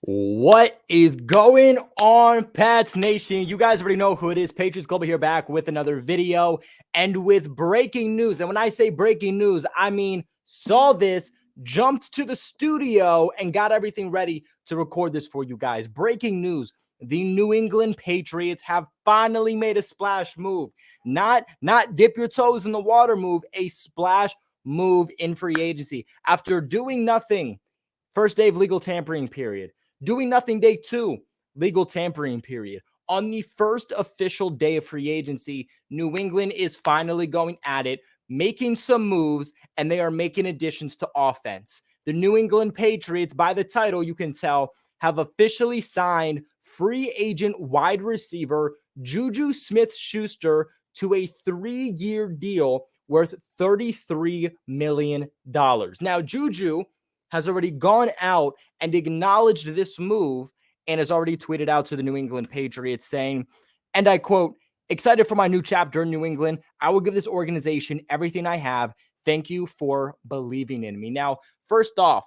What is going on, Pats Nation? You guys already know who it is. Patriots Global here, back with another video and with breaking news. And when I say breaking news, I mean saw this, jumped to the studio, and got everything ready to record this for you guys. Breaking news. The New England Patriots have finally made a splash move. Not dip your toes in the water move, a splash move in free agency. After doing nothing, first day of legal tampering period. Doing nothing day 2, legal tampering period. On the first official day of free agency, New England is finally going at it, making some moves, and they are making additions to offense. The New England Patriots, by the title, you can tell, have officially signed free agent wide receiver JuJu Smith-Schuster to a 3-year deal worth $33 million. Now, JuJu has already gone out and acknowledged this move and has already tweeted out to the New England Patriots saying, and I quote, "Excited for my new chapter in New England. I will give this organization everything I have. Thank you for believing in me." Now, first off,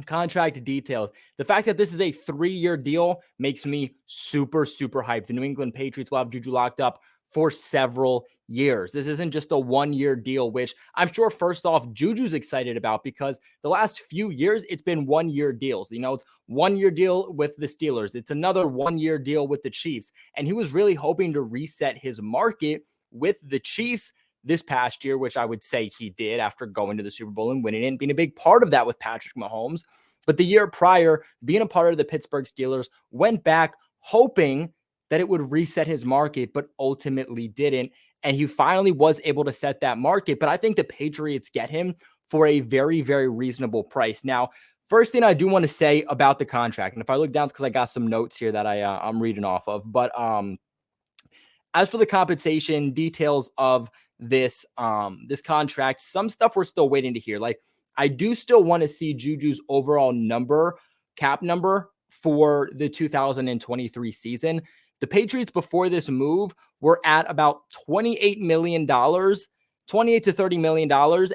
contract details. The fact that this is a 3-year deal makes me super hyped. The New England Patriots will have JuJu locked up for several years. This isn't just a 1-year deal, which I'm sure first off JuJu's excited about, because the last few years it's been 1-year deals. You know, it's 1-year deal with the Steelers. It's another 1-year deal with the Chiefs. And he was really hoping to reset his market with the Chiefs this past year, which I would say he did after going to the Super Bowl and winning it and being a big part of that with Patrick Mahomes. But the year prior, being a part of the Pittsburgh Steelers, went back hoping that it would reset his market, but ultimately didn't. And he finally was able to set that market. But I think the Patriots get him for a very reasonable price. Now, first thing I do want to say about the contract, and if I look down, it's because I got some notes here that I'm reading off of. But as for the compensation details of this contract, some stuff we're still waiting to hear. Like, I do still want to see JuJu's overall cap number for the 2023 season. The Patriots before this move were at about $28 million, $28 to $30 million,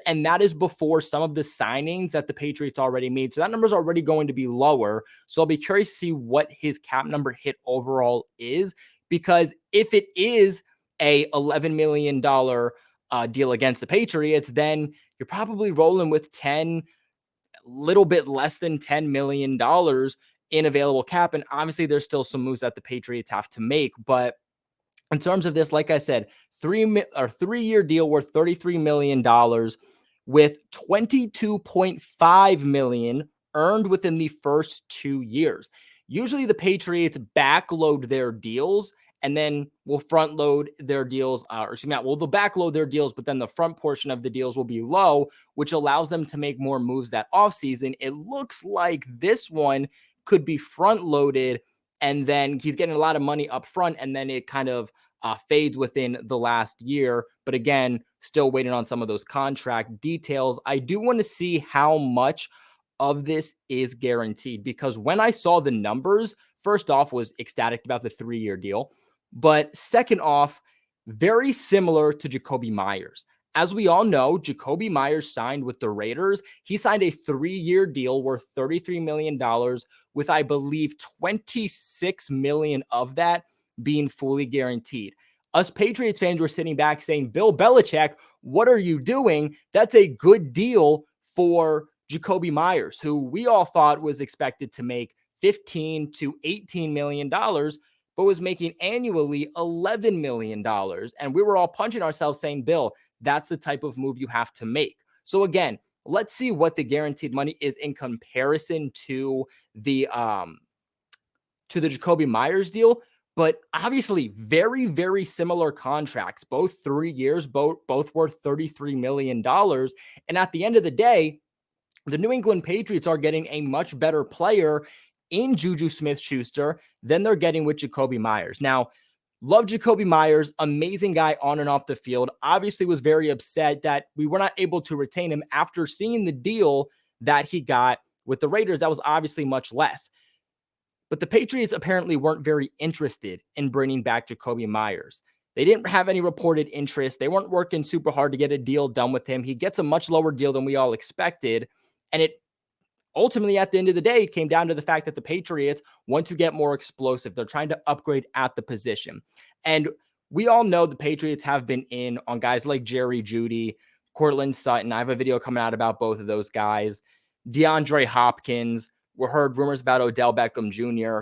and that is before some of the signings that the Patriots already made. So that number is already going to be lower. So I'll be curious to see what his cap number hit overall is, because if it is a $11 million deal against the Patriots, then you're probably rolling with a little bit less than $10 million in available cap. And obviously there's still some moves that the Patriots have to make. But in terms of this, like I said, 3-year deal worth $33 million with $22.5 million earned within the first 2 years. Usually the Patriots backload their deals and then will front load their deals, they'll backload their deals, but then the front portion of the deals will be low, which allows them to make more moves that offseason. It looks like this one could be front loaded, and then he's getting a lot of money up front, and then it kind of fades within the last year. But again, still waiting on some of those contract details. I do want to see how much of this is guaranteed, because when I saw the numbers, first off, was ecstatic about the 3-year deal. But second off, very similar to Jakobi Meyers. As we all know, Jakobi Meyers signed with the Raiders. He signed a 3-year deal worth $33 million with, I believe, $26 million of that being fully guaranteed. Us Patriots fans were sitting back saying, "Bill Belichick, what are you doing? That's a good deal for Jakobi Meyers," who we all thought was expected to make $15 to $18 million, but was making annually $11 million. And we were all punching ourselves saying, "Bill, that's the type of move you have to make." So again, let's see what the guaranteed money is in comparison to the Jakobi Meyers deal. But obviously very similar contracts, both 3 years, both worth $33 million. And at the end of the day, the New England Patriots are getting a much better player in JuJu Smith-Schuster than they're getting with Jakobi Meyers. Now, love Jakobi Meyers, amazing guy on and off the field. Obviously was very upset that we were not able to retain him after seeing the deal that he got with the Raiders. That was obviously much less. But the Patriots apparently weren't very interested in bringing back Jakobi Meyers. They didn't have any reported interest. They weren't working super hard to get a deal done with him. He gets a much lower deal than we all expected. And it ultimately, at the end of the day, it came down to the fact that the Patriots want to get more explosive. They're trying to upgrade at the position. And we all know the Patriots have been in on guys like Jerry Jeudy, Cortland Sutton. I have a video coming out about both of those guys. DeAndre Hopkins. We heard rumors about Odell Beckham Jr.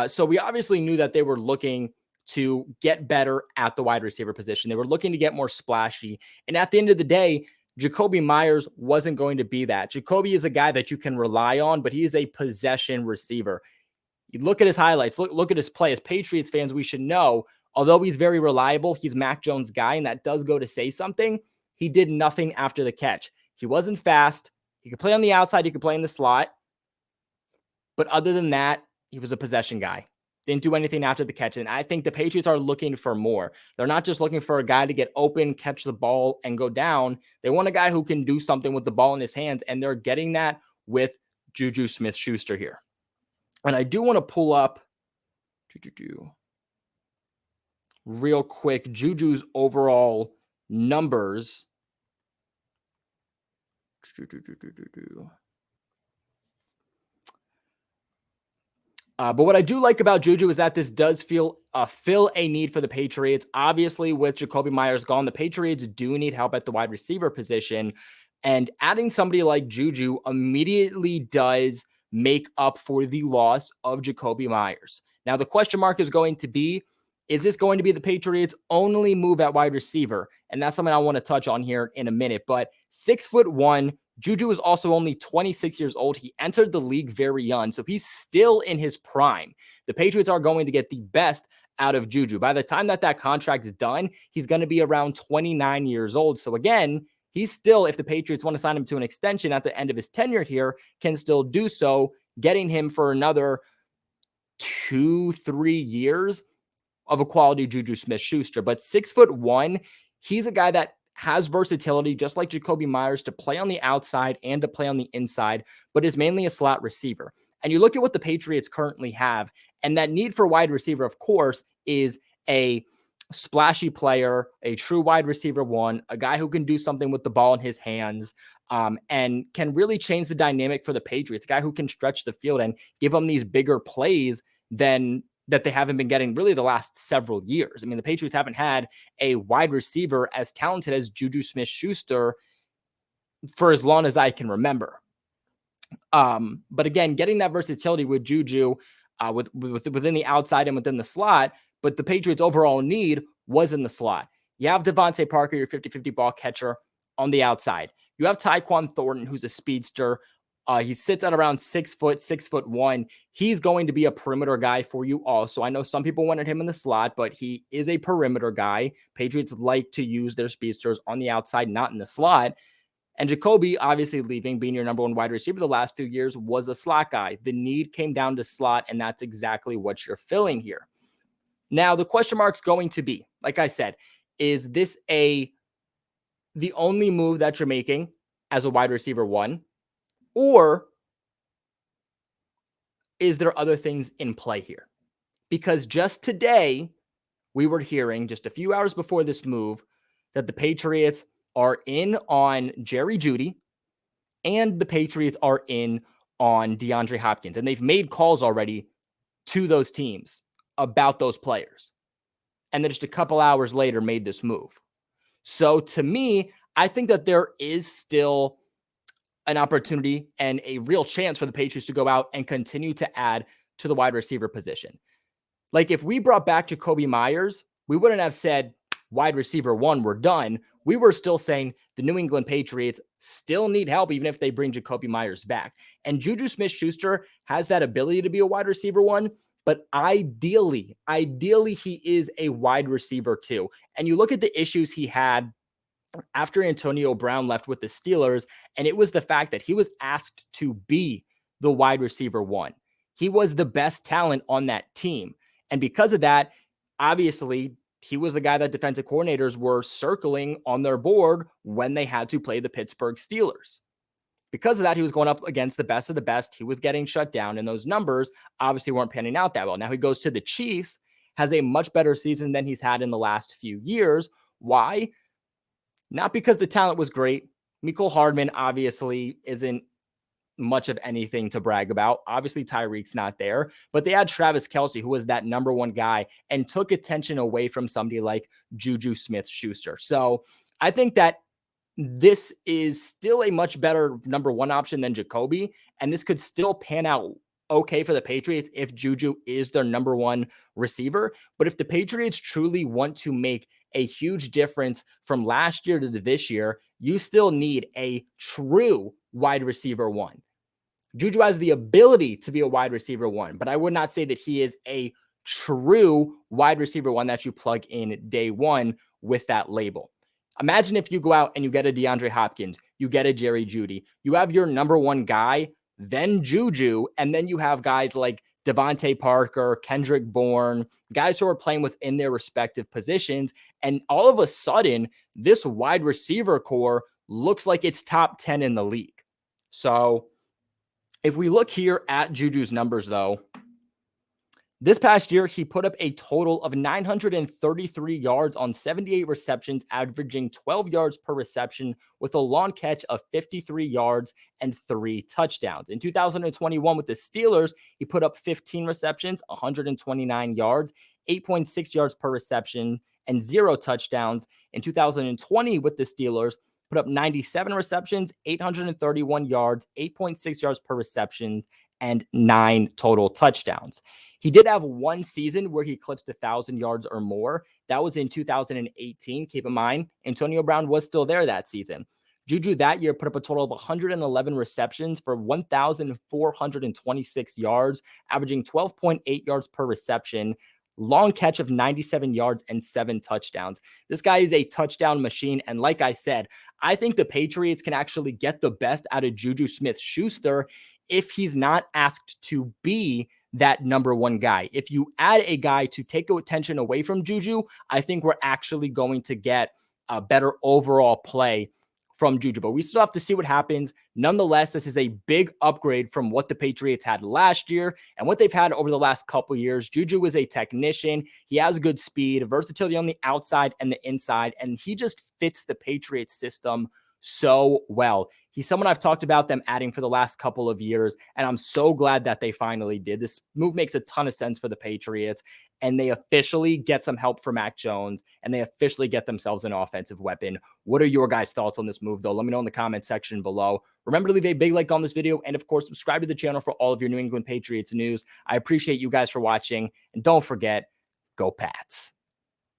So we obviously knew that they were looking to get better at the wide receiver position. They were looking to get more splashy. And at the end of the day, Jakobi Meyers wasn't going to be that. Jakobi is a guy that you can rely on, but he is a possession receiver. You look at his highlights, look at his play. As Patriots fans, we should know, although he's very reliable, he's Mac Jones' guy, and that does go to say something. He did nothing after the catch. He wasn't fast. He could play on the outside. He could play in the slot. But other than that, he was a possession guy. Didn't do anything after the catch. And I think the Patriots are looking for more. They're not just looking for a guy to get open, catch the ball, and go down. They want a guy who can do something with the ball in his hands, and they're getting that with JuJu Smith-Schuster here. And I do want to pull up real quick JuJu's overall numbers. But what I do like about JuJu is that this does fill a need for the Patriots. Obviously, with Jakobi Meyers gone, the Patriots do need help at the wide receiver position. And adding somebody like JuJu immediately does make up for the loss of Jakobi Meyers. Now, the question mark is going to be, is this going to be the Patriots' only move at wide receiver? And that's something I want to touch on here in a minute. But 6'1", JuJu is also only 26 years old. He entered the league very young, so he's still in his prime. The Patriots are going to get the best out of JuJu. By the time that contract is done, he's going to be around 29 years old. So again, he's still, if the Patriots want to sign him to an extension at the end of his tenure here, can still do so, getting him for another 2-3 years of a quality JuJu Smith-Schuster. But 6'1", he's a guy that has versatility, just like Jakobi Meyers, to play on the outside and to play on the inside, but is mainly a slot receiver. And you look at what the Patriots currently have, and that need for wide receiver, of course, is a splashy player, a true wide receiver one, a guy who can do something with the ball in his hands, and can really change the dynamic for the Patriots, a guy who can stretch the field and give them these bigger plays than that they haven't been getting really the last several years. I mean, the Patriots haven't had a wide receiver as talented as JuJu Smith-Schuster for as long as I can remember. But again, getting that versatility with JuJu within the outside and within the slot, but the Patriots' overall need was in the slot. You have Devontae Parker, your 50-50 ball catcher, on the outside. You have Tyquan Thornton, who's a speedster. He sits at around 6 foot, 6'1". He's going to be a perimeter guy for you also. I know some people wanted him in the slot, but he is a perimeter guy. Patriots like to use their speedsters on the outside, not in the slot. And Jakobi, obviously leaving, being your number one wide receiver the last few years, was a slot guy. The need came down to slot, and that's exactly what you're filling here. Now, the question mark's going to be, like I said, is this the only move that you're making as a wide receiver one? Or is there other things in play here? Because just today, we were hearing just a few hours before this move that the Patriots are in on Jerry Jeudy and the Patriots are in on DeAndre Hopkins. And they've made calls already to those teams about those players. And then just a couple hours later made this move. So to me, I think that there is still an opportunity and a real chance for the Patriots to go out and continue to add to the wide receiver position. Like if we brought back Jakobi Meyers, we wouldn't have said wide receiver one, we're done. We were still saying the New England Patriots still need help, even if they bring Jakobi Meyers back. And JuJu Smith-Schuster has that ability to be a wide receiver one, but ideally, he is a wide receiver too. And you look at the issues he had after Antonio Brown left with the Steelers, and it was the fact that he was asked to be the wide receiver one. He was the best talent on that team. And because of that, obviously, he was the guy that defensive coordinators were circling on their board when they had to play the Pittsburgh Steelers. Because of that, he was going up against the best of the best. He was getting shut down, and those numbers obviously weren't panning out that well. Now he goes to the Chiefs, has a much better season than he's had in the last few years. Why? Not because the talent was great. Mecole Hardman obviously isn't much of anything to brag about. Obviously, Tyreek's not there, but they had Travis Kelce, who was that number one guy, and took attention away from somebody like JuJu Smith-Schuster. So I think that this is still a much better number one option than Jakobi, and this could still pan out okay for the Patriots if JuJu is their number one receiver. But if the Patriots truly want to make a huge difference from last year to this year, you still need a true wide receiver one. JuJu has the ability to be a wide receiver one, but I would not say that he is a true wide receiver one that you plug in day one with that label. Imagine if you go out and you get a DeAndre Hopkins, you get a Jerry Jeudy, you have your number one guy, then JuJu, and then you have guys like Devontae Parker, Kendrick Bourne, guys who are playing within their respective positions. And all of a sudden, this wide receiver core looks like it's top 10 in the league. So if we look here at JuJu's numbers, though, this past year, he put up a total of 933 yards on 78 receptions, averaging 12 yards per reception with a long catch of 53 yards and 3 touchdowns. In 2021 with the Steelers, he put up 15 receptions, 129 yards, 8.6 yards per reception, and 0 touchdowns. In 2020 with the Steelers, put up 97 receptions, 831 yards, 8.6 yards per reception, and 9 total touchdowns. He did have one season where he eclipsed 1,000 yards or more. That was in 2018. Keep in mind, Antonio Brown was still there that season. JuJu that year put up a total of 111 receptions for 1,426 yards, averaging 12.8 yards per reception, long catch of 97 yards and 7 touchdowns. This guy is a touchdown machine. And like I said, I think the Patriots can actually get the best out of JuJu Smith-Schuster if he's not asked to be that number one guy. If you add a guy to take attention away from JuJu, I think we're actually going to get a better overall play from JuJu, but we still have to see what happens. Nonetheless, this is a big upgrade from what the Patriots had last year and what they've had over the last couple years. JuJu is a technician. He has good speed, versatility on the outside and the inside, and he just fits the Patriots system so well. He's someone I've talked about them adding for the last couple of years, and I'm so glad that they finally did. This move makes a ton of sense for the Patriots, and they officially get some help for Mac Jones, and they officially get themselves an offensive weapon. What are your guys' thoughts on this move, though? Let me know in the comment section below. Remember to leave a big like on this video, and of course, subscribe to the channel for all of your New England Patriots news. I appreciate you guys for watching, and don't forget, go Pats.